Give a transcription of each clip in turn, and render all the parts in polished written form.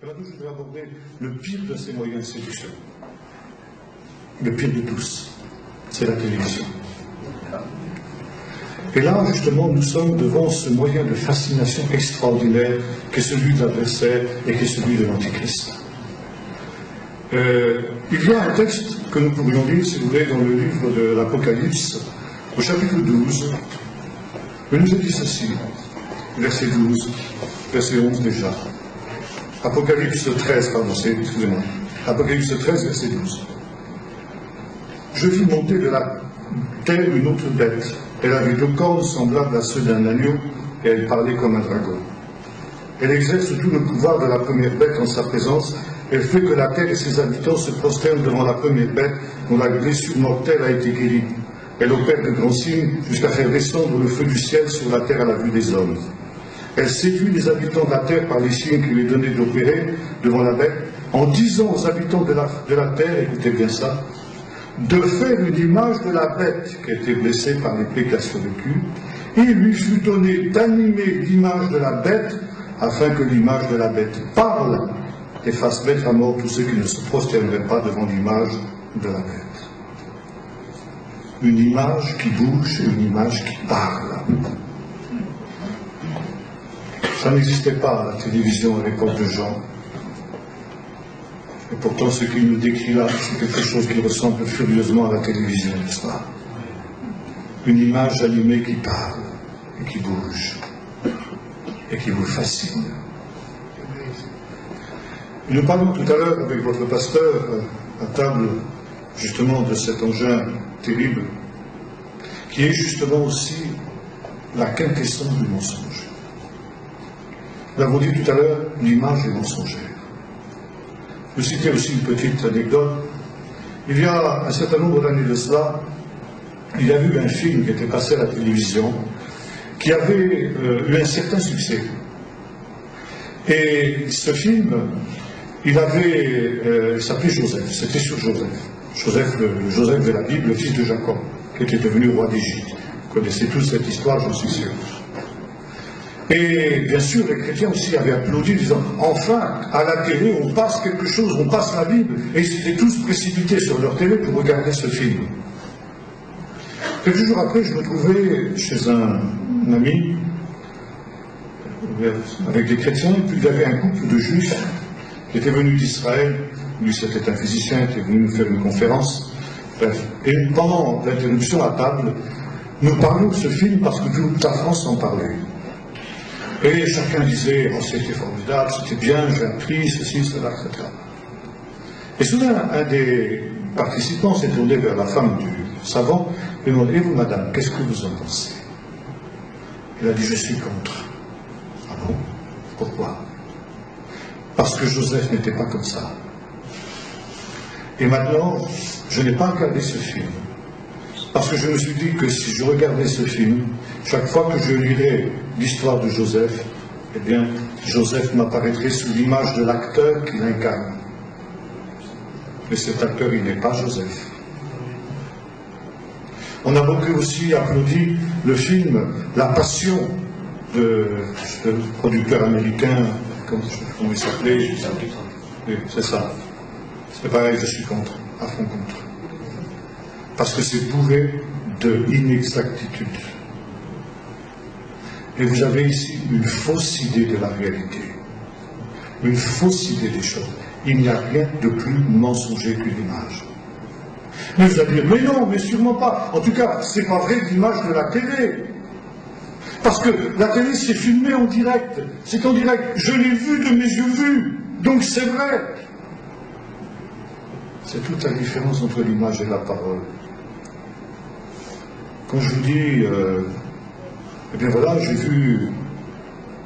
Et maintenant, je voudrais aborder le pire de ces moyens de séduction. Le pire de tous, c'est la télévision. Et là, justement, nous sommes devant ce moyen de fascination extraordinaire qu'est celui de l'adversaire et qui est celui de l'Antichrist. Il y a un texte que nous pourrions lire, si vous voulez, dans le livre de l'Apocalypse, au chapitre 12. Il nous est dit ceci, verset 12, verset 11 déjà. Apocalypse 13, pardon, excusez-moi. Apocalypse 13, verset 12. Je vis monter de la terre une autre bête. Elle avait 2 cornes semblables à ceux d'un agneau, et elle parlait comme un dragon. Elle exerce tout le pouvoir de la première bête en sa présence. Elle fait que la terre et ses habitants se prosternent devant la première bête dont la blessure mortelle a été guérie. Elle opère de grands signes jusqu'à faire descendre le feu du ciel sur la terre à la vue des hommes. Elle séduit les habitants de la terre par les signes qu'il lui est donné d'opérer devant la bête, en disant aux habitants de la terre, écoutez bien ça, de faire une image de la bête qui a été blessée par l'épée qui a survécu. Il lui fut donné d'animer l'image de la bête, afin que l'image de la bête parle et fasse mettre à mort tous ceux qui ne se prosterneraient pas devant l'image de la bête. Une image qui bouge et une image qui parle. Ça n'existait pas à la télévision à l'époque de Jean. Et pourtant, ce qu'il nous décrit là, c'est quelque chose qui ressemble furieusement à la télévision, n'est-ce pas? Une image animée qui parle et qui bouge et qui vous fascine. Nous parlons tout à l'heure avec votre pasteur à table justement de cet engin terrible qui est justement aussi la quintessence du mensonge. Nous l'avons dit tout à l'heure, l'image est mensongère. Je vais citer aussi une petite anecdote. Il y a un certain nombre d'années de cela, il y a eu un film qui était passé à la télévision qui avait eu un certain succès. Et ce film, il s'appelait Joseph, c'était sur Joseph. Joseph, le Joseph de la Bible, le fils de Jacob, qui était devenu roi d'Égypte. Vous connaissez tous cette histoire, j'en suis sûr. Et bien sûr, les chrétiens aussi avaient applaudi, disant « Enfin, à la télé, on passe quelque chose, on passe la Bible. » Et ils s'étaient tous précipités sur leur télé pour regarder ce film. Quelques jours après, je me trouvais chez un ami, avec des chrétiens, et puis il y avait un couple de juifs qui était venu d'Israël. Lui, c'était un physicien, il était venu nous faire une conférence. Bref. Et pendant l'interruption à table, nous parlions de ce film parce que toute la France en parlait. Et chacun disait, oh, c'était formidable, c'était bien, j'ai appris, ceci, cela, etc. Et soudain, un des participants s'est tourné vers la femme du savant et lui a demandé, et vous, madame, qu'est-ce que vous en pensez? Elle a dit, je suis contre. Ah bon? Pourquoi? Parce que Joseph n'était pas comme ça. Et maintenant, je n'ai pas regardé ce film. Parce que je me suis dit que si je regardais ce film, chaque fois que je lirais l'histoire de Joseph, eh bien, Joseph m'apparaîtrait sous l'image de l'acteur qu'il incarne. Mais cet acteur, il n'est pas Joseph. On a beaucoup aussi applaudi le film La Passion de producteur américain, comment il s'appelait? Oui, c'est ça. C'est pareil, je suis contre, à fond contre. Parce que c'est bourré de l'inexactitude. Et vous avez ici une fausse idée de la réalité. Une fausse idée des choses. Il n'y a rien de plus mensonger qu'une image. Mais vous allez dire, mais non, mais sûrement pas. En tout cas, c'est pas vrai l'image de la télé. Parce que la télé, c'est filmé en direct. C'est en direct. Je l'ai vu de mes yeux vus. Donc c'est vrai. C'est toute la différence entre l'image et la parole. Quand je vous dis, eh bien voilà, j'ai vu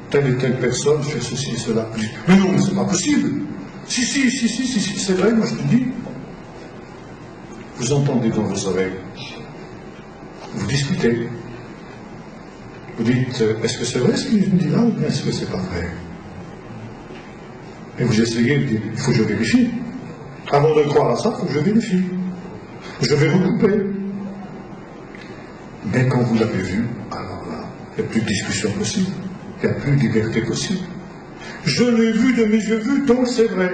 telle et telle personne faire ceci et cela. Je dis, mais non, mais c'est pas possible. Si, c'est vrai, moi je te dis. Vous entendez dans vos oreilles. Vous discutez. Vous dites, est-ce que c'est vrai ce qu'il me dit là ou bien est-ce que c'est pas vrai? Et vous essayez de dire, il faut que je vérifie. Avant de croire à ça, il faut que je vérifie. Je vais recouper. Mais quand vous l'avez vu, alors là, il n'y a plus de discussion possible. Il n'y a plus de liberté possible. Je l'ai vu de mes yeux vus, donc c'est vrai.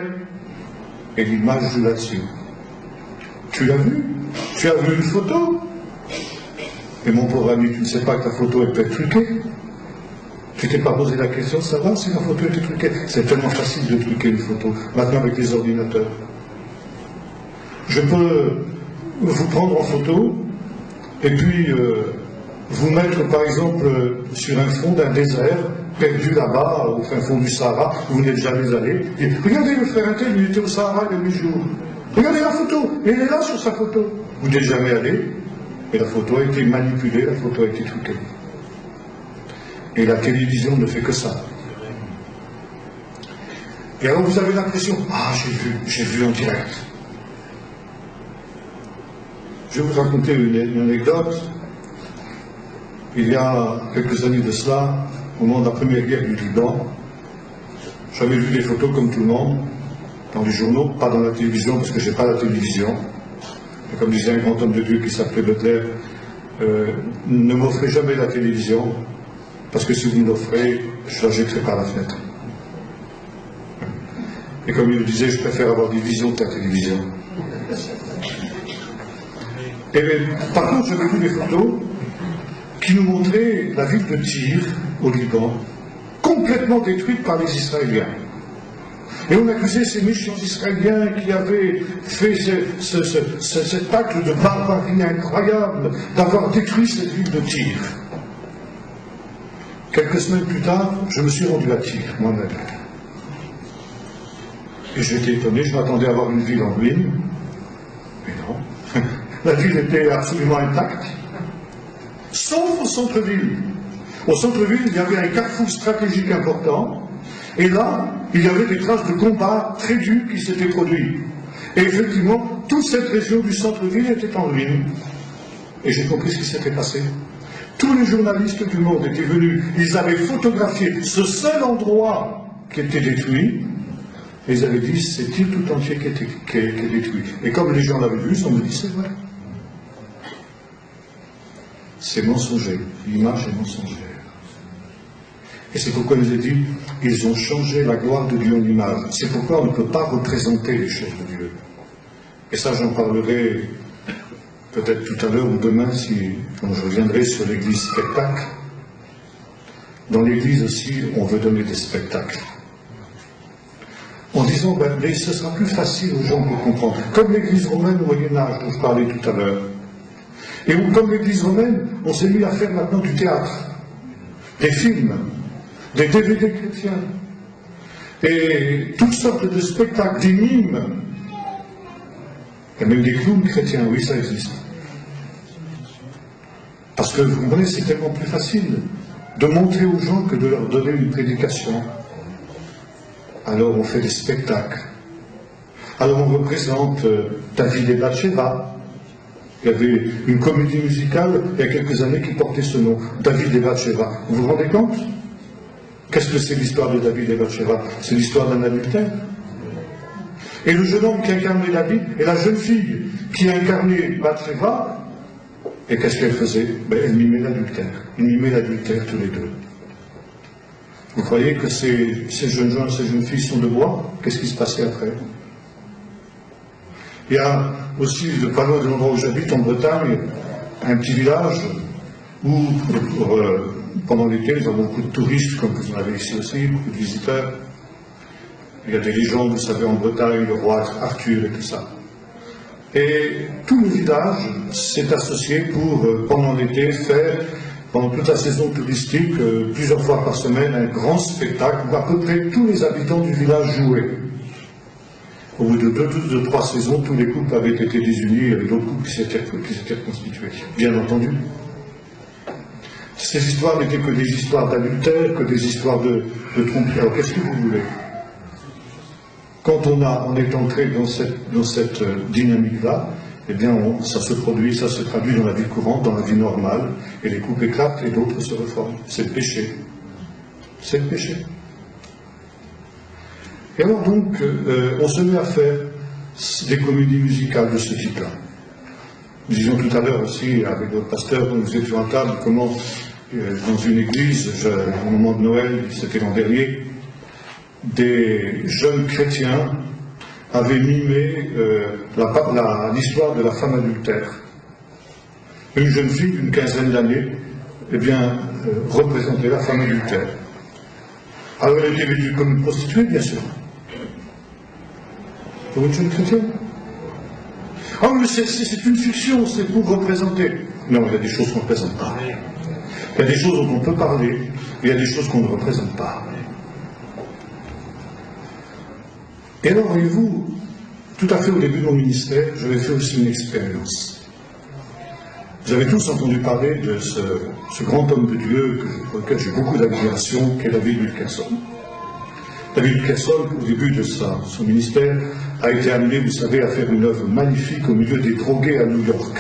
Et l'image joue là-dessus. Tu l'as vu? Tu as vu une photo? Et mon pauvre ami, tu ne sais pas que ta photo elle peut être truquée? Tu t'es pas posé la question de savoir si la photo était truquée? C'est tellement facile de truquer une photo, maintenant avec les ordinateurs. Je peux vous prendre en photo, et puis vous mettre par exemple sur un fond d'un désert, perdu là-bas, au fin fond du Sahara, où vous n'êtes jamais allé. Et regardez le frère Intel, il était au Sahara il y a 8 jours. Regardez la photo, et elle est là sur sa photo. Vous n'êtes jamais allé, et la photo a été manipulée, la photo a été truquée. Et la télévision ne fait que ça. Et alors vous avez l'impression, ah j'ai vu en direct. Je vais vous raconter une anecdote. Il y a quelques années de cela, au moment de la première guerre du Liban, j'avais vu des photos comme tout le monde, dans les journaux, pas dans la télévision, parce que je n'ai pas la télévision. Et comme disait un grand homme de Dieu qui s'appelait Butler, ne m'offrez jamais la télévision, parce que si vous me l'offrez, je la jetterai par la fenêtre. Et comme il me disait, je préfère avoir des visions que la télévision. Et par contre, j'avais vu des photos qui nous montraient la ville de Tyr, au Liban, complètement détruite par les Israéliens. Et on accusait ces méchants Israéliens qui avaient fait cet acte de barbarie incroyable d'avoir détruit cette ville de Tyr. Quelques semaines plus tard, je me suis rendu à Tyr, moi-même. Et j'étais étonné, je m'attendais à voir une ville en ruine. Mais non. La ville était absolument intacte. Sauf au centre-ville. Au centre-ville, il y avait un carrefour stratégique important. Et là, il y avait des traces de combats très durs qui s'étaient produits. Et effectivement, toute cette région du centre-ville était en ruine. Et j'ai compris ce qui s'était passé. Tous les journalistes du monde étaient venus, ils avaient photographié ce seul endroit qui était détruit, et ils avaient dit, c'est Tyr tout entier qui est détruit. Et comme les gens l'avaient vu, ils ont dit, c'est vrai. C'est mensonger, l'image est mensongère. Et c'est pourquoi il nous a dit, ils ont changé la gloire de Dieu en image. C'est pourquoi on ne peut pas représenter les choses de Dieu. Et ça, j'en parlerai peut-être tout à l'heure ou demain, quand je reviendrai sur l'église spectacle. Dans l'église aussi, on veut donner des spectacles. En disant, mais ce sera plus facile aux gens pour comprendre. Comme l'église romaine au Moyen-Âge, dont je parlais tout à l'heure. Et comme l'église romaine, on s'est mis à faire maintenant du théâtre, des films, des DVD chrétiens, et toutes sortes de spectacles, des mimes, et même des clowns chrétiens, oui, ça existe. Parce que, vous comprenez, c'est tellement plus facile de montrer aux gens que de leur donner une prédication. Alors on fait des spectacles. Alors on représente David et Bathsheba. Il y avait une comédie musicale il y a quelques années qui portait ce nom, David et Bathsheba. Vous vous rendez compte? Qu'est-ce que c'est l'histoire de David et Bathsheba? C'est l'histoire d'un adultère. Et le jeune homme qui incarnait David et la jeune fille qui incarnait Bathsheba, et qu'est-ce qu'elle faisait? Elle mimait l'adultère. Ils mimaient l'adultère tous les deux. Vous croyez que ces jeunes gens, ces jeunes filles sont de bois? Qu'est-ce qui se passait après? Il y a aussi, pas loin de l'endroit où j'habite, en Bretagne, un petit village où, pendant l'été, nous avons beaucoup de touristes, comme vous en avez ici aussi, beaucoup de visiteurs. Il y a des légendes, vous savez, en Bretagne, le roi Arthur et tout ça. Et tout le village s'est associé pour, pendant l'été, faire, pendant toute la saison touristique, plusieurs fois par semaine, un grand spectacle où à peu près tous les habitants du village jouaient. Au bout de 3 saisons, tous les couples avaient été désunis avec d'autres couples qui s'étaient reconstitués. Bien entendu. Ces histoires n'étaient que des histoires d'adultère, que des histoires de tromperie. Alors qu'est-ce que vous voulez? Quand on est entré dans cette dynamique-là, eh bien ça se traduit dans la vie courante, dans la vie normale, et les couples éclatent et d'autres se reforment. C'est le péché. C'est le péché. Et alors donc, on se met à faire des comédies musicales de ce type-là. Nous disions tout à l'heure aussi, avec notre pasteur, quand nous étions à table, comment, dans une église, au moment de Noël, c'était l'an dernier, des jeunes chrétiens avaient mimé l'histoire de la femme adultère. Une jeune fille d'une quinzaine d'années, eh bien, représentait la femme adultère. Alors elle était vêtue comme une prostituée, bien sûr. Pour une jeune chrétienne. Ah, mais c'est une fiction, c'est pour représenter. Non, il y a des choses qu'on ne représente pas. Il y a des choses dont on peut parler, et il y a des choses qu'on ne représente pas. Et alors, voyez-vous, tout à fait au début de mon ministère, j'avais fait aussi une expérience. Vous avez tous entendu parler de ce grand homme de Dieu pour lequel j'ai beaucoup d'admiration, qui est David Wilkerson. David Wilkerson, au début de son ministère, a été amené, vous savez, à faire une œuvre magnifique au milieu des drogués à New York.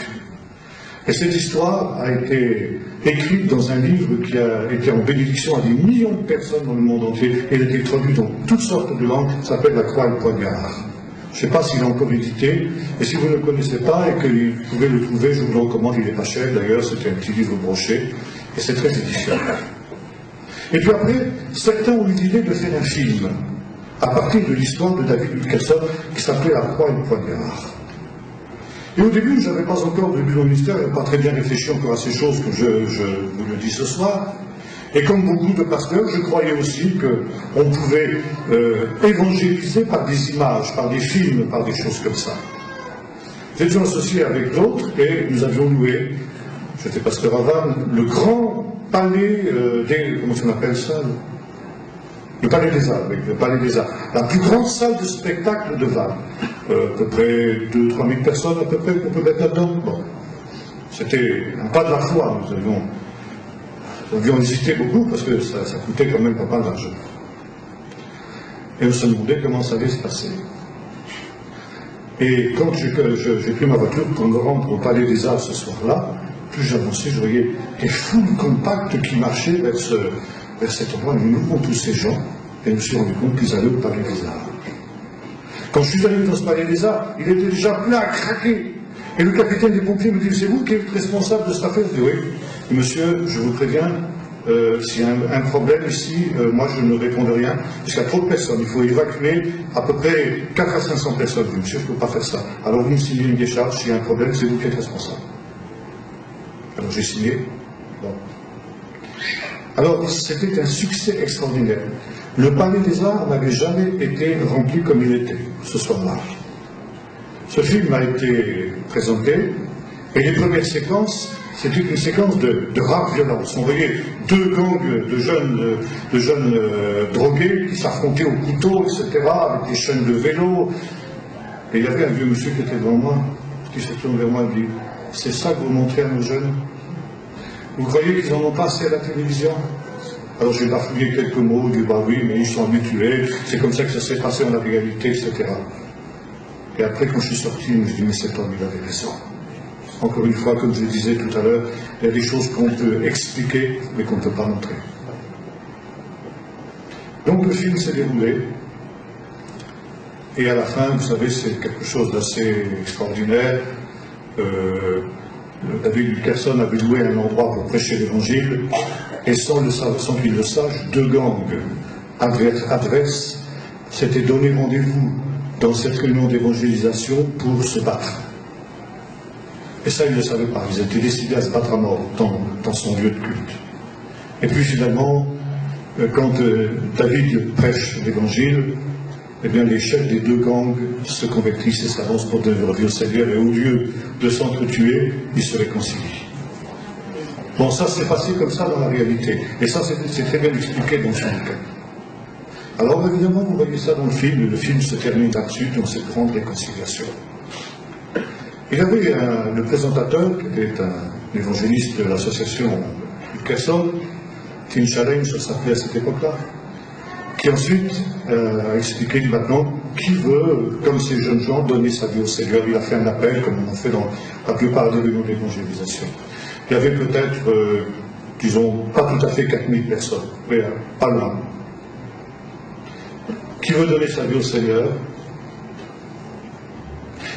Et cette histoire a été écrite dans un livre qui a été en bénédiction à des millions de personnes dans le monde entier, et il a été traduit dans toutes sortes de langues, ça s'appelle La Croix et le Poignard. Je ne sais pas s'il est encore édité, et si vous ne le connaissez pas et que vous pouvez le trouver, je vous le recommande, il n'est pas cher d'ailleurs, c'est un petit livre broché, et c'est très édifiant. Et puis après, certains ont eu l'idée de faire un film, à partir de l'histoire de David Wilkerson, qui s'appelait La Croix et le Poignard. Et au début, je n'avais pas encore, au début de mon ministère, je n'avais pas très bien réfléchi encore à ces choses que je vous le dis ce soir. Et comme beaucoup de pasteurs, je croyais aussi qu'on pouvait évangéliser par des images, par des films, par des choses comme ça. Nous étions associés avec d'autres et nous avions loué, j'étais pasteur à Vannes, le grand palais comment on appelle ça, le Palais des Arts, oui, le Palais des Arts. La plus grande salle de spectacle de Vannes. À peu près 2 000 à 3 000 personnes, à peu près, qu'on peut mettre là-dedans. Bon. C'était un pas de la foi, nous avions hésité beaucoup parce que ça coûtait quand même pas mal d'argent. Et on se demandait comment ça allait se passer. Et quand j'ai pris ma voiture pour me rendre au Palais des Arts ce soir-là, plus j'avançais, je voyais des foules compactes qui marchaient vers cet endroit. Nous ouvrons tous ces gens, et je me suis rendu compte qu'ils allaient au Palais des Arts. Quand je suis allé dans ce Palais des Arts, il était déjà plein à craquer. Et le capitaine des pompiers me dit, c'est vous qui êtes responsable de cette affaire? Je dis, oui. Monsieur, je vous préviens, s'il y a un problème ici, moi je ne réponds rien, parce qu'il y a trop de personnes. Il faut évacuer à peu près 400 à 500 personnes. Je dis, monsieur, je ne peux pas faire ça. Alors vous me signez une décharge, s'il y a un problème, c'est vous qui êtes responsable. Alors j'ai signé. Bon. Alors c'était un succès extraordinaire. Le Palais des Arts n'avait jamais été rempli comme il était ce soir-là. Ce film a été présenté, et les premières séquences, c'était une séquence de rare violence. On voyait 2 gangs de jeunes drogués qui s'affrontaient au couteau, etc., avec des chaînes de vélo. Et il y avait un vieux monsieur qui était devant moi, qui se tourne vers moi et dit, c'est ça que vous montrez à nos jeunes? Vous croyez qu'ils n'en ont pas assez à la télévision? Alors j'ai bafouillé quelques mots, je dis bah oui, mais ils sont habitués, c'est comme ça que ça s'est passé en la réalité, etc. Et après, quand je suis sorti, je me suis dit, mais cet homme, il avait raison. Encore une fois, comme je le disais tout à l'heure, il y a des choses qu'on peut expliquer, mais qu'on ne peut pas montrer. Donc le film s'est déroulé, et à la fin, vous savez, c'est quelque chose d'assez extraordinaire. David Wilkerson avait loué un endroit pour prêcher l'évangile, et sans qu'il le sache, 2 gangs adverses s'étaient donné rendez-vous dans cette réunion d'évangélisation pour se battre. Et ça, ils ne le savaient pas. Ils étaient décidés à se battre à mort dans son lieu de culte. Et puis finalement, quand David prêche l'évangile, eh bien les chefs des 2 gangs se convertissent et s'avancent pour donner leur vie au Seigneur, et au lieu de s'entretuer, ils se réconcilient. Bon, ça s'est passé comme ça dans la réalité. Et ça, c'est très bien expliqué dans son bouquin. Alors évidemment, vous voyez ça dans le film, et le film se termine là-dessus, dans cette grande réconciliation. Il y avait le présentateur, qui était un évangéliste de l'association Wilkerson, Teen Challenge, ça s'appelait à cette époque-là, qui ensuite a expliqué maintenant qui veut, comme ces jeunes gens, donner sa vie au Seigneur. Il a fait un appel, comme on fait dans la plupart des réunions d'évangélisation. Il y avait peut-être, disons, pas tout à fait 4000 personnes, mais pas loin. Qui veut donner sa vie au Seigneur?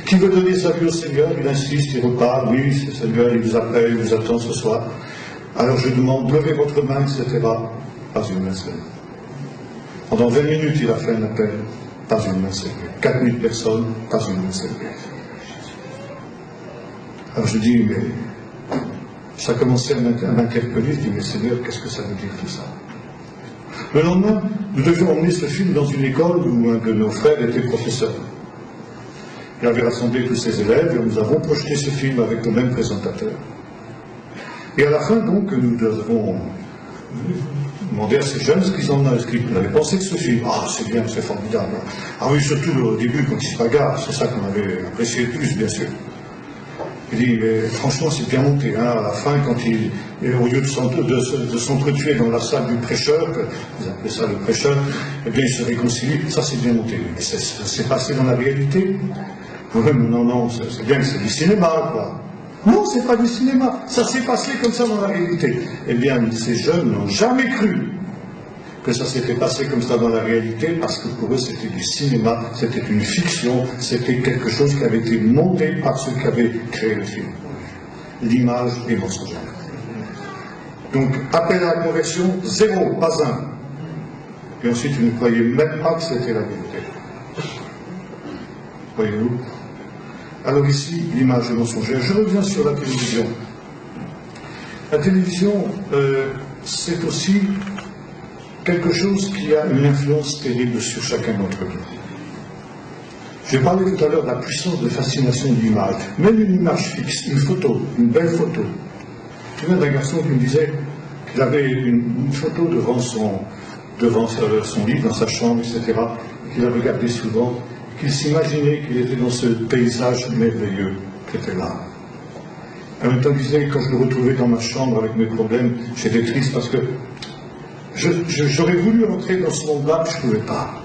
Qui veut donner sa vie au Seigneur? Il insiste, il repart, oui, le Seigneur, il vous appelle, il vous attend ce soir. Alors je demande, levez votre main, etc. Pas une main seule. Pendant 20 minutes, il a fait un appel, pas une main s'est levée. 4000 personnes, pas une main s'est levée. Alors je dis, mais ça a commencé à m'interpeller. Je dis, mais Seigneur, qu'est-ce que ça veut dire tout ça? Le lendemain, nous devions emmener ce film dans une école où un de nos frères était professeur. Il avait rassemblé tous ses élèves et nous avons projeté ce film avec le même présentateur. Et à la fin, donc, nous avons demandé à ces jeunes ce qu'ils en avaient pensé de ce film. Ah, c'est bien, c'est formidable. Ah oui, surtout au début, quand il se bagarre, c'est ça qu'on avait apprécié le plus, bien sûr. Il dit, mais franchement, c'est bien monté. Hein. À la fin, quand au lieu de s'entretuer dans la salle du prêcheur, vous appelez ça le prêcheur, eh bien, il se réconcilie. Ça, c'est bien monté. Mais ça s'est passé dans la réalité? Oui, non, c'est bien que c'est du cinéma, quoi. Non, c'est pas du cinéma. Ça s'est passé comme ça dans la réalité. Eh bien, ces jeunes n'ont jamais cru que ça s'était passé comme ça dans la réalité, parce que pour eux, c'était du cinéma, c'était une fiction, c'était quelque chose qui avait été monté par ceux qui avaient créé le film. L'image est mensongère. Donc, appel à la conversion, 0, pas 1. Et ensuite, ils ne croyaient même pas que c'était la vérité. Voyez-vous? Alors ici, l'image est mensongère. Je reviens sur la télévision. La télévision, c'est aussi quelque chose qui a une influence terrible sur chacun d'entre nous. J'ai parlé tout à l'heure de la puissance de fascination de l'image. Même une image fixe, une photo, une belle photo. Je me souviens d'un garçon qui me disait qu'il avait une photo devant son lit, dans sa chambre, etc., qu'il a regardé souvent, qu'il s'imaginait qu'il était dans ce paysage merveilleux qui était là. En même temps, il disait, quand je le retrouvais dans ma chambre avec mes problèmes, j'étais triste parce que j'aurais voulu entrer dans ce monde-là, mais je ne pouvais pas.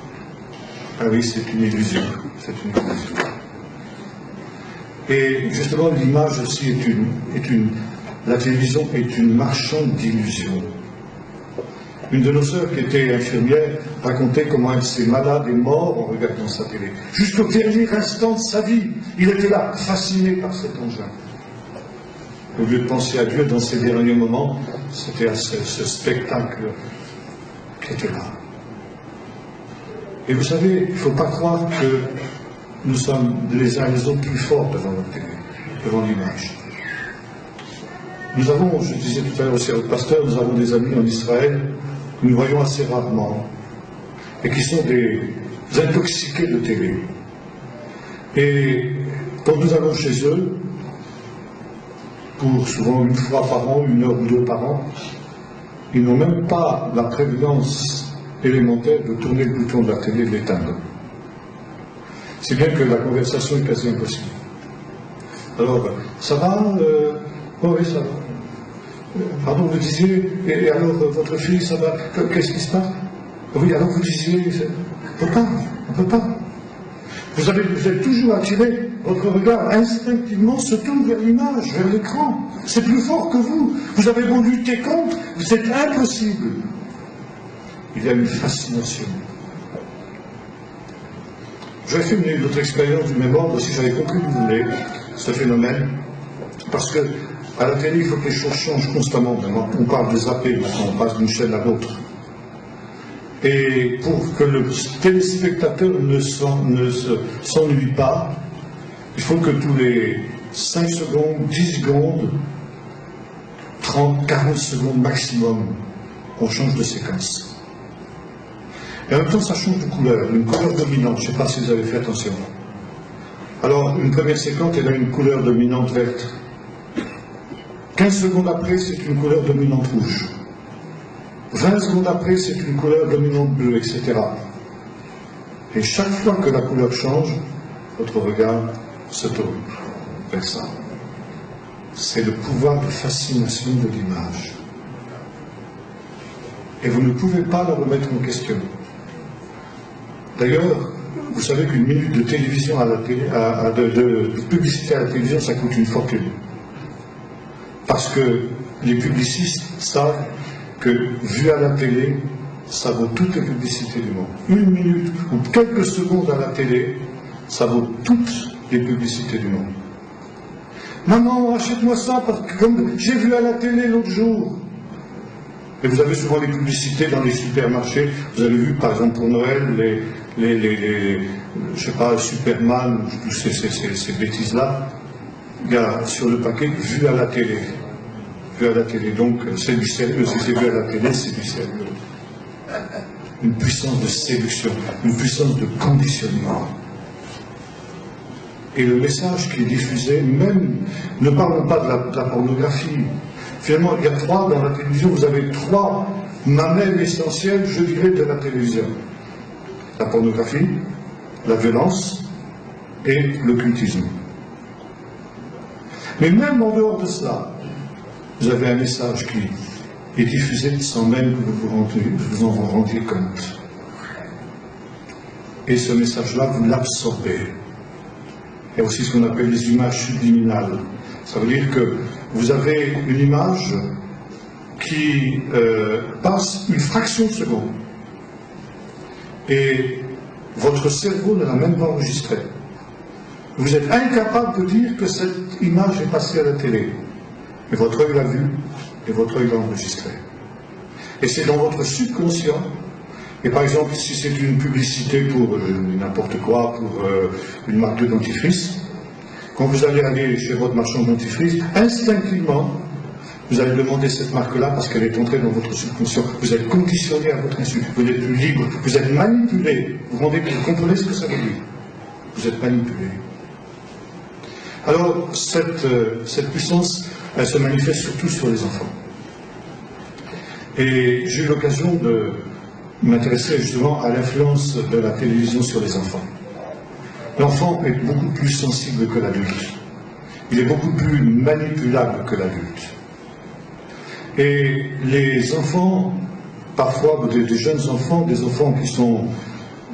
Ah oui, c'est une illusion. C'est une illusion. Et justement, l'image aussi la télévision est une marchande d'illusions. Une de nos sœurs, qui était infirmière, racontait comment elle s'est malade et mort en regardant sa télé. Jusqu'au dernier instant de sa vie, il était là, fasciné par cet engin. Au lieu de penser à Dieu dans ses derniers moments, c'était à ce spectacle qui était là. Et vous savez, il ne faut pas croire que nous sommes les uns les autres plus forts devant notre télé, devant l'image. Nous avons, je disais tout à l'heure aussi à votre pasteur, nous avons des amis en Israël que nous voyons assez rarement et qui sont des intoxiqués de télé. Et quand nous allons chez eux, pour souvent une fois par an, 1 heure ou 2 par an, ils n'ont même pas la prévoyance élémentaire de tourner le bouton de la télé et de l'éteindre. C'est bien que la conversation est quasi impossible. Alors, ça va oui, ça va. Pardon, vous disiez, et alors votre fille, ça va, qu'est-ce qui se passe? Oui, alors vous disiez, on ne peut pas. Vous êtes toujours attiré, votre regard instinctivement se tourne vers l'image, vers l'écran. C'est plus fort que vous. Vous avez beau lutter contre, c'est impossible. Il y a une fascination. J'avais fait une autre expérience du même ordre, si j'avais compris d'où venait ce phénomène, parce que à la télé, il faut que les choses changent constamment. On parle de zapper maintenant, on passe d'une chaîne à l'autre. Et pour que le téléspectateur ne s'ennuie pas, il faut que tous les 5 secondes, 10 secondes, 30, 40 secondes maximum, on change de séquence. Et en même temps, ça change de couleur, une couleur dominante. Je ne sais pas si vous avez fait attention. Alors, une première séquence, elle a une couleur dominante verte. 15 secondes après, c'est une couleur dominante rouge. 20 secondes après, c'est une couleur dominante bleue, etc. Et chaque fois que la couleur change, votre regard se tourne vers ça. C'est le pouvoir de fascination de l'image. Et vous ne pouvez pas la remettre en question. D'ailleurs, vous savez qu'une minute de télévision à la télé, de publicité à la télévision, ça coûte une fortune. Parce que les publicistes savent que, vu à la télé, ça vaut toutes les publicités du monde. 1 minute ou quelques secondes à la télé, ça vaut toutes les publicités du monde. Maman, achète-moi ça, parce que comme j'ai vu à la télé l'autre jour. Et vous avez souvent les publicités dans les supermarchés. Vous avez vu, par exemple, pour Noël, je sais pas, Superman, toutes ces bêtises-là. Il y a sur le paquet, vu à la télé. Vu à la télé. Donc, c'est du sérieux. Si c'est vu à la télé, c'est du sérieux. Une puissance de séduction, une puissance de conditionnement. Et le message qui est diffusé, même, ne parlons pas de la pornographie. Finalement, il y a dans la télévision, vous avez 3 mamelles essentielles, je dirais, de la télévision. La pornographie, la violence et l'occultisme. Mais même en dehors de cela, vous avez un message qui est diffusé sans même que vous en rendiez compte. Et ce message-là, vous l'absorbez. Il y a aussi ce qu'on appelle les images subliminales. Ça veut dire que vous avez une image qui passe une fraction de seconde. Et votre cerveau ne l'a même pas enregistrée. Vous êtes incapable de dire que cette image est passée à la télé. Mais votre œil l'a vue et votre œil l'a enregistrée. Et c'est dans votre subconscient. Et par exemple, si c'est une publicité pour n'importe quoi, pour une marque de dentifrice, quand vous allez aller chez votre marchand de dentifrice, instinctivement, vous allez demander cette marque-là parce qu'elle est entrée dans votre subconscient. Vous êtes conditionné à votre insu. Vous n'êtes plus libre. Vous êtes manipulé. Vous comprenez ce que ça veut dire. Vous êtes manipulé. Alors, cette puissance, elle se manifeste surtout sur les enfants. Et j'ai eu l'occasion de m'intéresser justement à l'influence de la télévision sur les enfants. L'enfant est beaucoup plus sensible que l'adulte. Il est beaucoup plus manipulable que l'adulte. Et les enfants, parfois des jeunes enfants, des enfants qui sont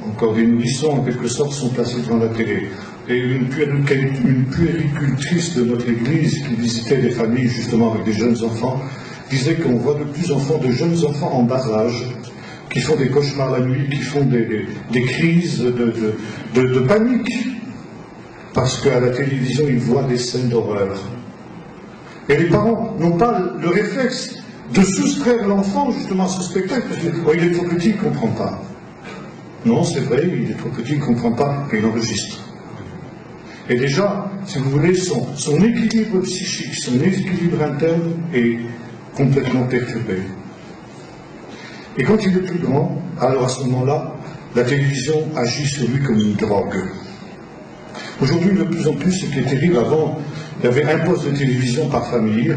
encore des nourrissons en quelque sorte, sont placés devant la télé. Et une puéricultrice de notre église qui visitait des familles justement avec des jeunes enfants disait qu'on voit de plus en plus de jeunes enfants en bas âge qui font des cauchemars la nuit, qui font des crises de panique parce qu'à la télévision ils voient des scènes d'horreur. Et les parents n'ont pas le réflexe de soustraire l'enfant justement à ce spectacle parce que il est trop petit, il ne comprend pas. Non, c'est vrai, il est trop petit, il ne comprend pas, et il enregistre. Et déjà, si vous voulez, son équilibre psychique, son équilibre interne est complètement perturbé. Et quand il est plus grand, alors à ce moment-là, la télévision agit sur lui comme une drogue. Aujourd'hui, de plus en plus, ce qui est terrible, avant, il y avait un poste de télévision par famille,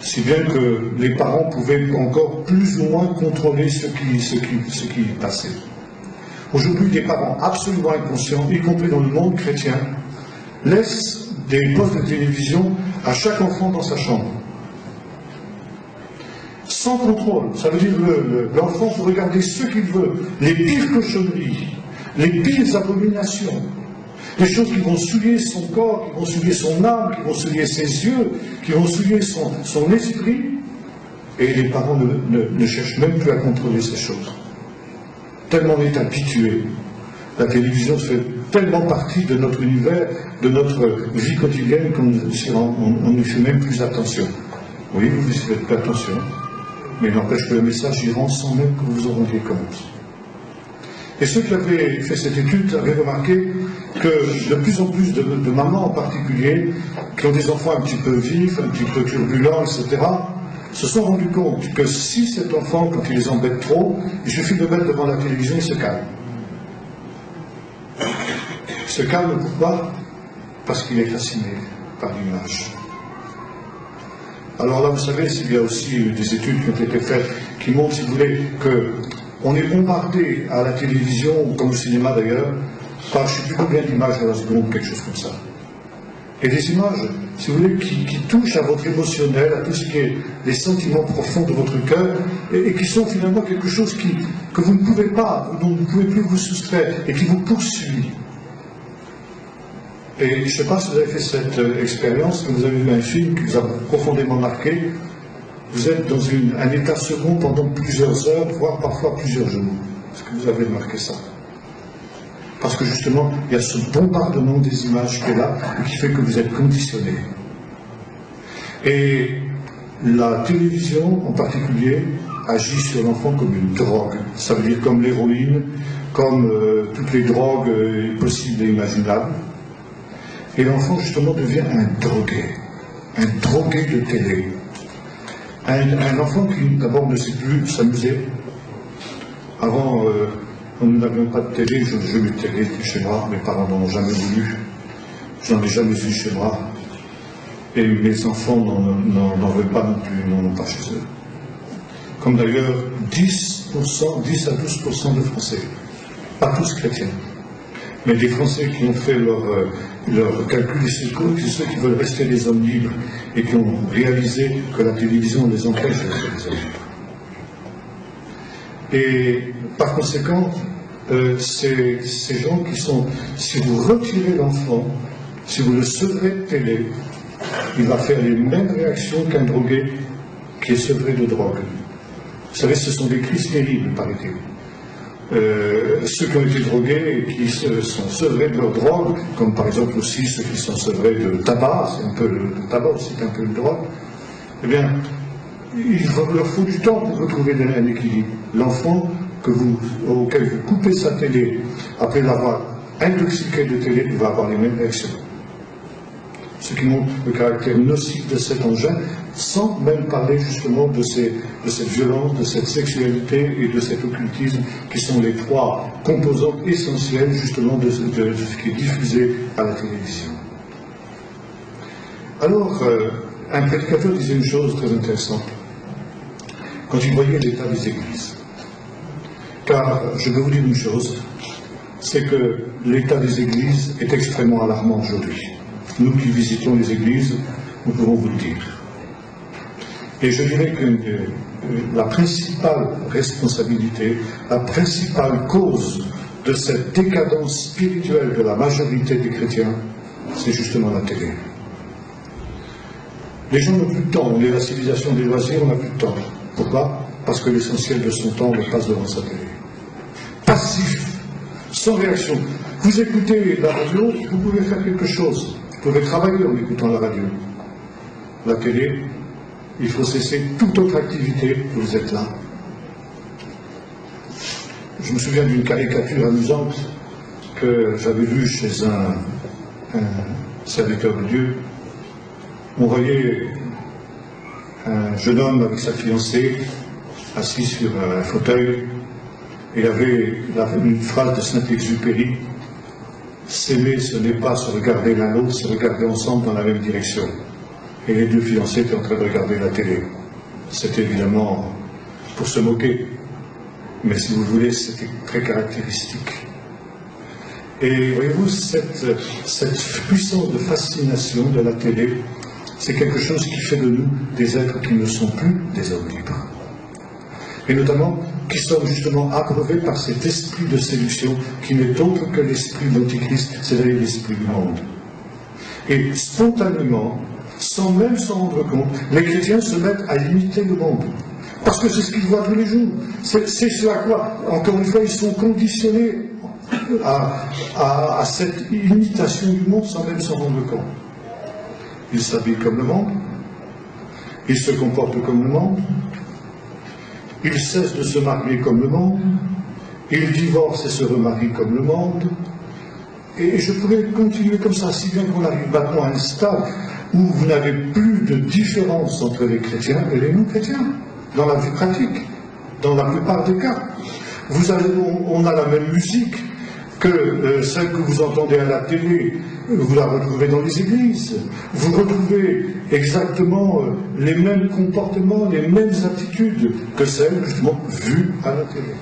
si bien que les parents pouvaient encore plus ou moins contrôler ce qui passait. Aujourd'hui, des parents absolument inconscients, y compris dans le monde chrétien, laissent des postes de télévision à chaque enfant dans sa chambre. Sans contrôle. Ça veut dire que l'enfant peut regarder ce qu'il veut, les pires cochonneries, les pires abominations, des choses qui vont souiller son corps, qui vont souiller son âme, qui vont souiller ses yeux, qui vont souiller son esprit, et les parents ne cherchent même plus à contrôler ces choses. Tellement on est habitué. La télévision fait tellement partie de notre univers, de notre vie quotidienne, qu'on ne fait même plus attention. Oui, vous ne faites pas attention, mais il n'empêche que le message y rentre sans même que vous vous en rendiez compte. Et ceux qui avaient fait cette étude avaient remarqué que de plus en plus de mamans en particulier, qui ont des enfants un petit peu vifs, un petit peu turbulents, etc., se sont rendus compte que si cet enfant, quand il les embête trop, il suffit de mettre devant la télévision, il se calme. Il se calme pourquoi? Parce qu'il est fasciné par l'image. Alors là, vous savez, il y a aussi des études qui ont été faites qui montrent, si vous voulez, qu'on est bombardé à la télévision, comme au cinéma d'ailleurs, par je ne sais plus combien d'images à la seconde, quelque chose comme ça. Et des images, si vous voulez, qui touchent à votre émotionnel, à tout ce qui est les sentiments profonds de votre cœur, et qui sont finalement quelque chose que vous ne pouvez pas, dont vous ne pouvez plus vous soustraire, et qui vous poursuit. Et je ne sais pas si vous avez fait cette expérience, que vous avez vu un film qui vous a profondément marqué, vous êtes dans un état second pendant plusieurs heures, voire parfois plusieurs jours. Est-ce que vous avez remarqué ça? Parce que justement, il y a ce bombardement des images qui est là, et qui fait que vous êtes conditionné. Et la télévision, en particulier, agit sur l'enfant comme une drogue. Ça veut dire comme l'héroïne, comme toutes les drogues possibles et imaginables. Et l'enfant, justement, devient un drogué de télé. Un enfant qui, d'abord, ne sait plus s'amuser. Avant, nous n'avions pas de télé, je n'ai jamais eu de télé chez moi, mes parents n'en ont jamais voulu. J'en ai jamais vu chez moi. Et mes enfants n'en veulent pas non plus, n'en ont pas chez eux. Comme d'ailleurs 10 à 12% de Français, pas tous chrétiens, mais des Français qui ont fait leur calcul historique, ceux qui veulent rester des hommes libres et qui ont réalisé que la télévision les empêche de rester des hommes libres. Et par conséquent, ces gens qui sont, si vous retirez l'enfant, si vous le sevrez de télé, il va faire les mêmes réactions qu'un drogué qui est sevré de drogue. Vous savez, ce sont des crises terribles, paraît-il. Ceux qui ont été drogués et qui sont sevrés de leur drogue, comme par exemple aussi ceux qui sont sevrés de tabac, c'est un peu le tabac aussi, c'est un peu une drogue, eh bien, il leur faut du temps pour retrouver un équilibre. L'enfant auquel vous coupez sa télé, après l'avoir intoxiqué de télé, il va avoir les mêmes réactions. Ce qui montre le caractère nocif de cet engin, sans même parler justement de cette violence, de cette sexualité et de cet occultisme, qui sont les trois composantes essentielles justement de ce qui est diffusé à la télévision. Alors, un prédicateur disait une chose très intéressante, quand il voyait l'état des églises. Car je peux vous dire une chose, c'est que l'état des églises est extrêmement alarmant aujourd'hui. Nous qui visitons les églises, nous pouvons vous le dire. Et je dirais que la principale responsabilité, la principale cause de cette décadence spirituelle de la majorité des chrétiens, c'est justement la télé. Les gens n'ont plus de temps, on est la civilisation des loisirs, on n'a plus de temps. Pourquoi? Parce que l'essentiel de son temps le passe devant sa télé. Passif, sans réaction. Vous écoutez la radio, vous pouvez faire quelque chose. Vous pouvez travailler en écoutant la radio. La télé, il faut cesser toute autre activité, vous êtes là. Je me souviens d'une caricature amusante que j'avais vue chez un serviteur de Dieu. On voyait un jeune homme avec sa fiancée assis sur un fauteuil, et il avait une phrase de Saint-Exupéry: s'aimer, ce n'est pas se regarder l'un l'autre, c'est regarder ensemble dans la même direction. Et les deux fiancés étaient en train de regarder la télé. C'était évidemment pour se moquer, mais si vous voulez, c'était très caractéristique. Et voyez-vous, cette puissance de fascination de la télé, c'est quelque chose qui fait de nous des êtres qui ne sont plus des hommes libres. Et notamment, qui sont justement abreuvés par cet esprit de séduction qui n'est autre que l'esprit de l'Antichrist, c'est-à-dire l'esprit du monde. Et spontanément, sans même s'en rendre compte, les chrétiens se mettent à imiter le monde. Parce que c'est ce qu'ils voient tous les jours. C'est ce à quoi, encore une fois, ils sont conditionnés à cette imitation du monde sans même s'en rendre compte. Ils s'habillent comme le monde, ils se comportent comme le monde, ils cessent de se marier comme le monde, ils divorcent et se remarient comme le monde, et je pourrais continuer comme ça, si bien qu'on arrive maintenant à un stade où vous n'avez plus de différence entre les chrétiens et les non-chrétiens, dans la vie pratique, dans la plupart des cas. On a la même musique que celle que vous entendez à la télé, vous la retrouvez dans les églises. Vous retrouvez exactement les mêmes comportements, les mêmes attitudes que celles, justement, vues à la télé.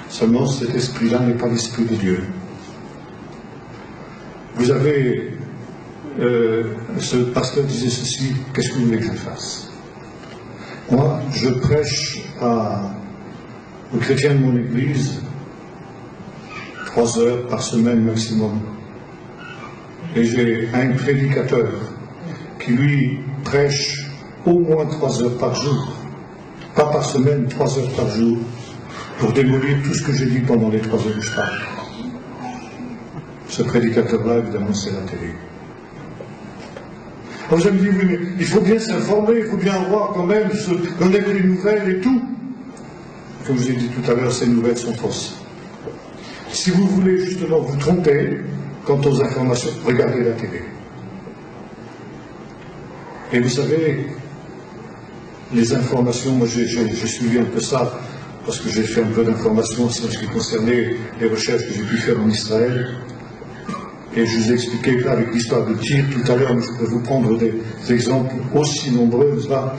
Seulement, cet esprit-là n'est pas l'esprit de Dieu. Vous avez... ce pasteur disait ceci: qu'est-ce que vous voulez que je fasse? Moi, je prêche aux chrétiens de mon église 3 heures par semaine maximum. Et j'ai un prédicateur qui, lui, prêche au moins 3 heures par jour. Pas par semaine, 3 heures par jour, pour démolir tout ce que j'ai dit pendant les 3 heures où je parle. Ce prédicateur-là, évidemment, c'est la télé. Vous allez me dire, oui, mais il faut bien s'informer, il faut bien voir quand même, se connaître les nouvelles et tout. Comme je vous ai dit tout à l'heure, ces nouvelles sont fausses. Si vous voulez justement vous tromper quant aux informations, regardez la télé. Et vous savez, les informations, moi j'ai suivi un peu ça, parce que j'ai fait un peu d'informations en ce qui concernait les recherches que j'ai pu faire en Israël. Et je vous ai expliqué là, avec l'histoire de Tyr tout à l'heure, mais je peux vous prendre des exemples aussi nombreux là,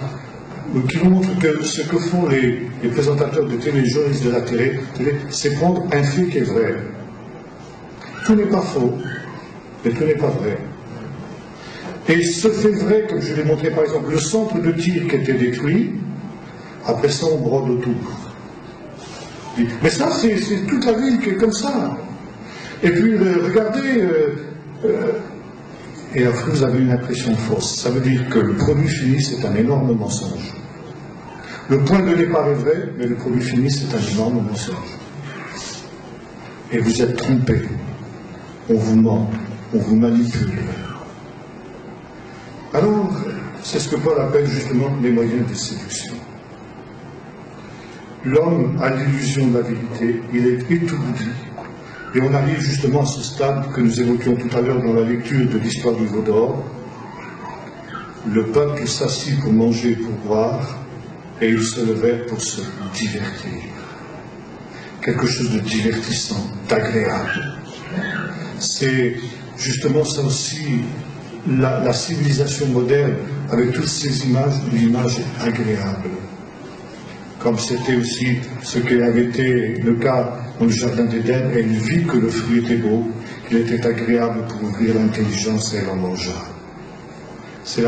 qui nous montrent que ce que font les présentateurs de télé, les journalistes de la télé, c'est prendre un fait qui est vrai. Tout n'est pas faux, mais tout n'est pas vrai. Et ce fait vrai, comme je l'ai montré par exemple, le centre de Tyr qui était détruit, après ça on brode autour. Mais ça, c'est toute la ville qui est comme ça. Et puis, regardez, et après vous avez une impression fausse. Ça veut dire que le produit fini, c'est un énorme mensonge. Le point de départ est vrai, mais le produit fini, c'est un énorme mensonge. Et vous êtes trompé. On vous ment, on vous manipule. Alors, c'est ce que Paul appelle justement les moyens de séduction. L'homme a l'illusion de la vérité, il est étourdi. Et on arrive justement à ce stade que nous évoquions tout à l'heure dans la lecture de l'histoire du veau d'or. Le peuple s'assit pour manger et pour boire, et ils se levèrent pour se divertir. Quelque chose de divertissant, d'agréable. C'est justement ça aussi, la civilisation moderne, avec toutes ces images, une image agréable. Comme c'était aussi ce qui avait été le cas dans le jardin d'Éden, elle vit que le fruit était beau, qu'il était agréable pour ouvrir l'intelligence et elle en mangea. C'est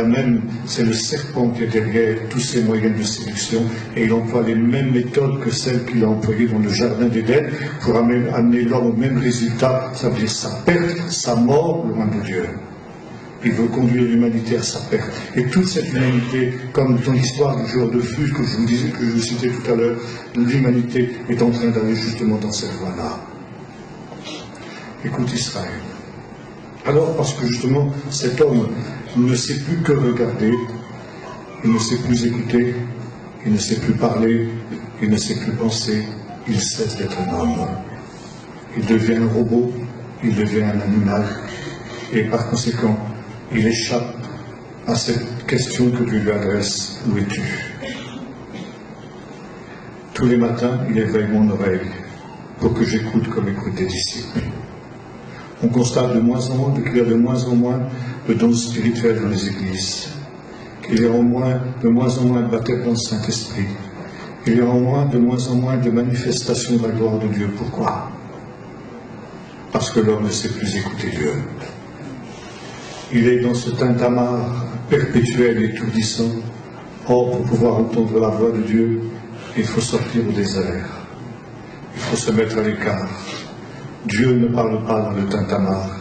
le serpent qui est derrière tous ces moyens de séduction et il emploie les mêmes méthodes que celles qu'il a employées dans le jardin d'Éden pour amener l'homme au même résultat, ça veut dire sa perte, sa mort, loin de Dieu. Il veut conduire l'humanité à sa perte. Et toute cette humanité, comme dans l'histoire du jour de flux que je vous disais, que je vous citais tout à l'heure, l'humanité est en train d'aller justement dans cette voie-là. Écoute Israël. Alors, parce que justement, cet homme ne sait plus que regarder, il ne sait plus écouter, il ne sait plus parler, il ne sait plus penser, il cesse d'être un homme. Il devient un robot, il devient un animal, et par conséquent, il échappe à cette question que Dieu lui adresse, où es-tu? Tous les matins, il éveille mon oreille pour que j'écoute comme écoutent des disciples. On constate de moins en moins qu'il y a de moins en moins de dons spirituels dans les églises, qu'il y a de moins en moins de baptême dans le Saint-Esprit, qu'il y a de moins en moins de manifestations de la gloire de Dieu. Pourquoi? Parce que l'homme ne sait plus écouter Dieu. Il est dans ce tintamarre perpétuel et étourdissant. Or, pour pouvoir entendre la voix de Dieu, il faut sortir au désert. Il faut se mettre à l'écart. Dieu ne parle pas dans le tintamarre.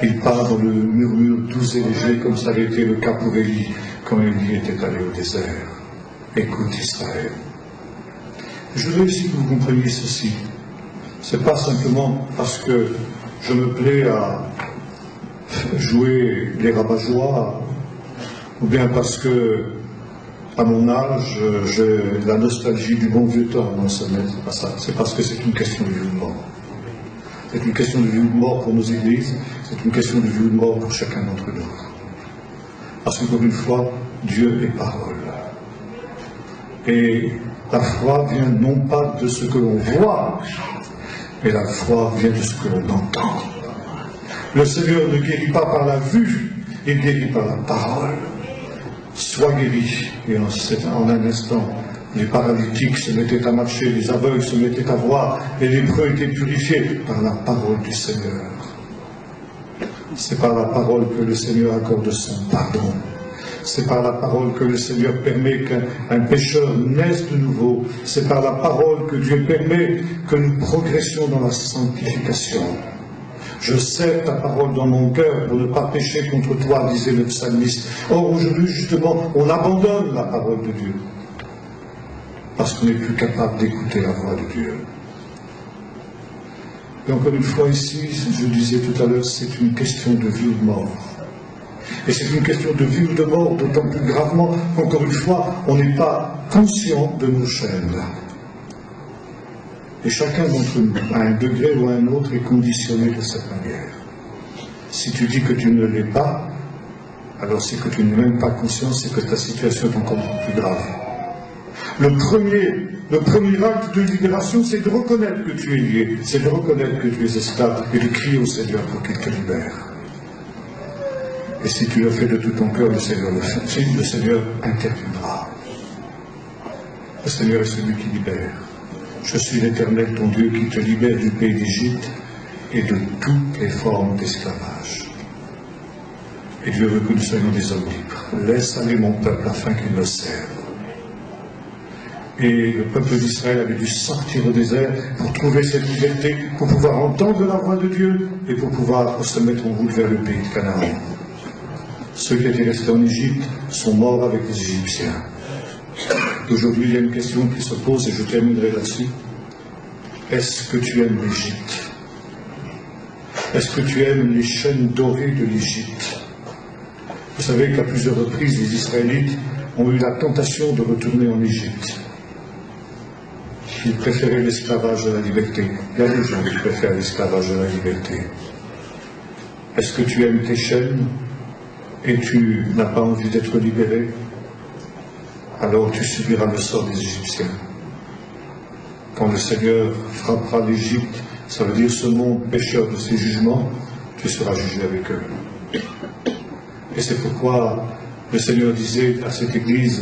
Il parle dans le murmure doux et léger, comme ça avait été le cas pour Élie, quand Élie était allé au désert. Écoute Israël. Je voudrais aussi que vous compreniez ceci. Ce n'est pas simplement parce que je me plais à jouer les rabat-joie, ou bien parce que, à mon âge, j'ai la nostalgie du bon vieux temps. Non, ce n'est pas ça. C'est parce que c'est une question de vie ou de mort. C'est une question de vie ou de mort pour nos églises, c'est une question de vie ou de mort pour chacun d'entre nous. Parce qu'encore une fois, Dieu est parole. Et la foi vient non pas de ce que l'on voit, mais la foi vient de ce que l'on entend. Le Seigneur ne guérit pas par la vue, il guérit par la parole. Sois guéri. Et en un instant, les paralytiques se mettaient à marcher, les aveugles se mettaient à voir, les lépreux étaient purifiés par la parole du Seigneur. C'est par la parole que le Seigneur accorde son pardon. C'est par la parole que le Seigneur permet qu'un pécheur naisse de nouveau. C'est par la parole que Dieu permet que nous progressions dans la sanctification. Je serre ta parole dans mon cœur pour ne pas pécher contre toi, disait le psalmiste. Or, aujourd'hui, justement, on abandonne la parole de Dieu. Parce qu'on n'est plus capable d'écouter la voix de Dieu. Et encore une fois ici, je disais tout à l'heure, c'est une question de vie ou de mort. Et c'est une question de vie ou de mort, d'autant plus gravement qu'encore une fois, on n'est pas conscient de nos chaînes. Et chacun d'entre nous, à un degré ou à un autre, est conditionné de cette manière. Si tu dis que tu ne l'es pas, alors c'est que tu n'es même pas conscient, c'est que ta situation est encore plus grave. Le premier acte de libération, c'est de reconnaître que tu es lié, c'est de reconnaître que tu es esclave et de crier au Seigneur pour qu'il te libère. Et si tu le fais de tout ton cœur, le Seigneur interviendra. Le Seigneur est celui qui libère. Je suis l'Éternel, ton Dieu, qui te libère du pays d'Égypte et de toutes les formes d'esclavage. Et Dieu veut que nous soyons des hommes libres. Laisse aller mon peuple afin qu'il me serve. Et le peuple d'Israël avait dû sortir au désert pour trouver cette liberté, pour pouvoir entendre la voix de Dieu et pour pouvoir se mettre en route vers le pays de Canaan. Ceux qui étaient restés en Égypte sont morts avec les Égyptiens. Aujourd'hui, il y a une question qui se pose et je terminerai là-dessus. Est-ce que tu aimes l'Égypte? Est-ce que tu aimes les chaînes dorées de l'Égypte? Vous savez qu'à plusieurs reprises, les Israélites ont eu la tentation de retourner en Égypte. Ils préféraient l'esclavage à la liberté. Il y a des gens qui préfèrent l'esclavage à la liberté. Est-ce que tu aimes tes chaînes et tu n'as pas envie d'être libéré? Alors tu subiras le sort des Égyptiens. Quand le Seigneur frappera l'Égypte, ça veut dire ce monde pécheur de ses jugements, tu seras jugé avec eux. Et c'est pourquoi le Seigneur disait à cette église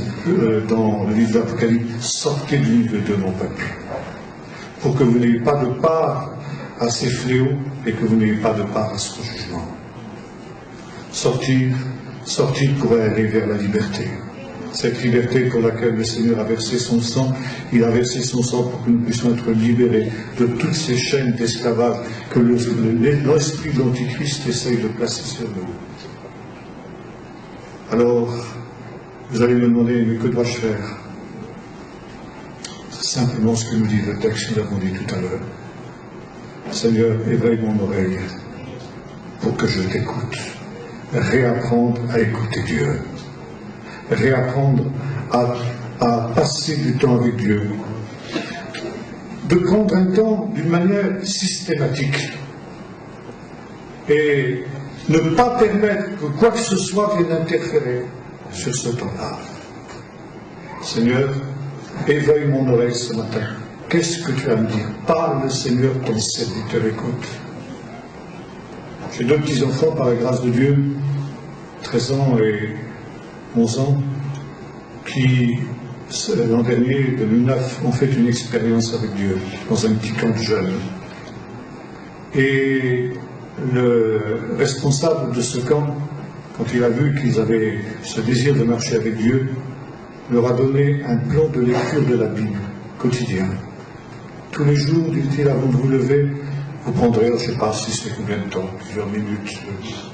dans le livre d'Apocalypse, sortez du milieu de mon peuple, pour que vous n'ayez pas de part à ces fléaux et que vous n'ayez pas de part à ce jugement. Sortir pour aller vers la liberté. Cette liberté pour laquelle le Seigneur a versé son sang, il a versé son sang pour que nous puissions être libérés de toutes ces chaînes d'esclavage que l'esprit de l'Antichrist essaye de placer sur nous. Alors, vous allez me demander, mais que dois-je faire? C'est simplement ce que nous dit le texte, nous l'avons dit tout à l'heure. Seigneur, éveille mon oreille pour que je t'écoute. Réapprendre à écouter Dieu. Réapprendre à passer du temps avec Dieu. De prendre un temps d'une manière systématique. Et ne pas permettre que quoi que ce soit vienne interférer sur ce temps-là. Seigneur, éveille mon oreille ce matin. Qu'est-ce que tu as à me dire? Parle, Seigneur, ton serviteur écoute. J'ai deux petits-enfants, par la grâce de Dieu, 13 ans et 11 ans, qui, l'an dernier, 2009, ont fait une expérience avec Dieu dans un petit camp de jeunes. Et le responsable de ce camp, quand il a vu qu'ils avaient ce désir de marcher avec Dieu, leur a donné un plan de lecture de la Bible quotidien. Tous les jours, dit-il, avant de vous lever, vous prendrez, je ne sais pas si c'est combien de temps, plusieurs minutes,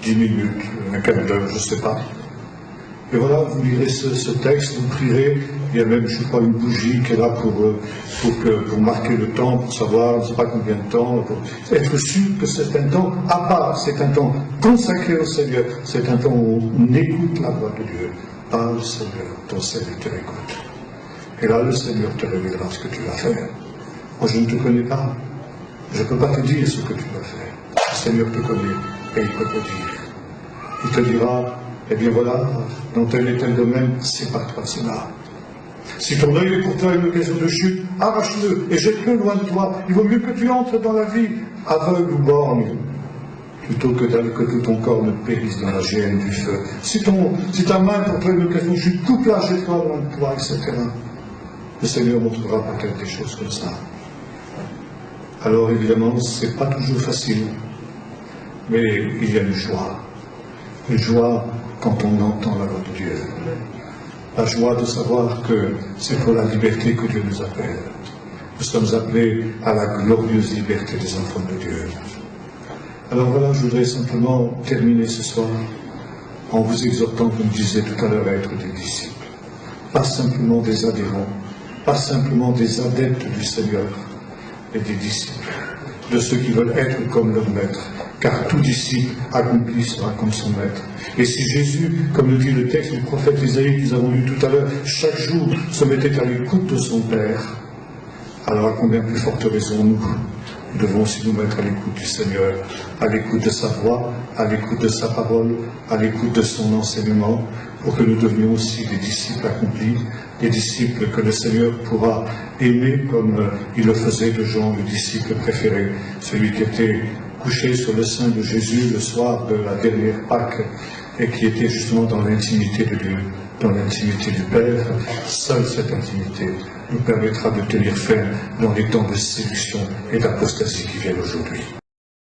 10 minutes, un quart d'heure, je ne sais pas. Et voilà, vous lirez ce texte, vous prierez, il y a même, je crois, une bougie qui est là pour marquer le temps, pour savoir, je ne sais pas combien de temps, pour être sûr que c'est un temps à part, c'est un temps consacré au Seigneur, c'est un temps où on écoute la voix de Dieu. Parle, Seigneur, ton serviteur écoute. Et là, le Seigneur te révélera ce que tu vas faire. Moi, je ne te connais pas. Je ne peux pas te dire ce que tu vas faire. Le Seigneur te connaît et il peut te dire. Il te dira, eh bien voilà, dans tel et tel domaine, sépare-toi de cela. Si ton œil est pour toi une occasion de chute, arrache-le et jette-le loin de toi. Il vaut mieux que tu entres dans la vie aveugle ou borgne, plutôt que tout ton corps ne périsse dans la géhenne du feu. Si ta main pour toi une occasion de chute, coupe-la, jette-la loin de toi, etc. Le Seigneur montrera peut-être des choses comme ça. Alors évidemment, ce n'est pas toujours facile, mais il y a une joie. Une joie quand on entend la voix de Dieu. La joie de savoir que c'est pour la liberté que Dieu nous appelle. Nous sommes appelés à la glorieuse liberté des enfants de Dieu. Alors voilà, je voudrais simplement terminer ce soir en vous exhortant, comme je disais tout à l'heure, à être des disciples. Pas simplement des adhérents, pas simplement des adeptes du Seigneur, mais des disciples. de ceux qui veulent être comme leur maître, car tout disciple accompli sera comme son maître. Et si Jésus, comme le dit le texte du prophète Isaïe que nous avons lu tout à l'heure, chaque jour se mettait à l'écoute de son Père, alors à combien plus forte raison nous devons aussi nous mettre à l'écoute du Seigneur, à l'écoute de sa voix, à l'écoute de sa parole, à l'écoute de son enseignement, pour que nous devenions aussi des disciples accomplis, des disciples que le Seigneur pourra aimer comme il le faisait de Jean, le disciple préféré, celui qui était couché sur le sein de Jésus le soir de la dernière Pâque et qui était justement dans l'intimité de Dieu, dans l'intimité du Père. Seule cette intimité nous permettra de tenir ferme dans les temps de séduction et d'apostasie qui viennent aujourd'hui.